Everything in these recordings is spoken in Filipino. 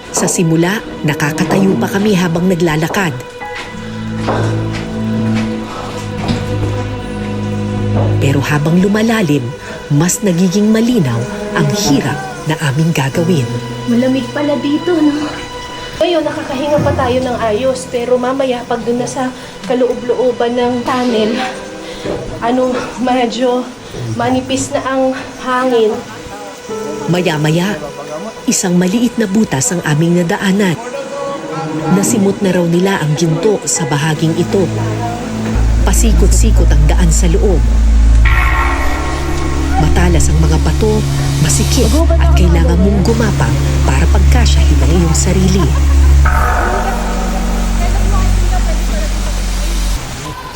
Sa simula, nakakatayo pa kami habang naglalakad. Pero habang lumalalim, mas nagiging malinaw ang hirap na aming gagawin. Malamig pala dito, no? Ngayon, nakakahinga pa tayo ng ayos. Pero mamaya, pag dun na sa kaloob-looban ng tunnel, medyo manipis na ang hangin. Maya-maya, isang maliit na butas ang aming nadaanan. Nasimot na raw nila ang ginto sa bahaging ito. Pasikot-sikot ang daan sa loob. Matalas ang mga bato, masikip at kailangan mong gumapang para pagkasyahin ang iyong sarili.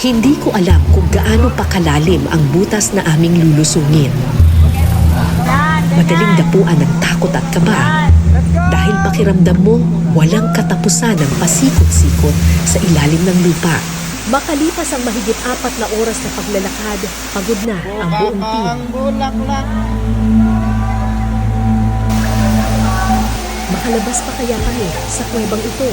Hindi ko alam kung gaano pa kalalim ang butas na aming lulusungin. Madaling dapuan ng takot at kaba dahil pakiramdam mo walang katapusan ng pasikot-sikot sa ilalim ng lupa. Makalipas ang mahigit 4 na oras na paglalakad, pagod na ang buong team. Makalabas pa kaya kami sa kuwebang ito?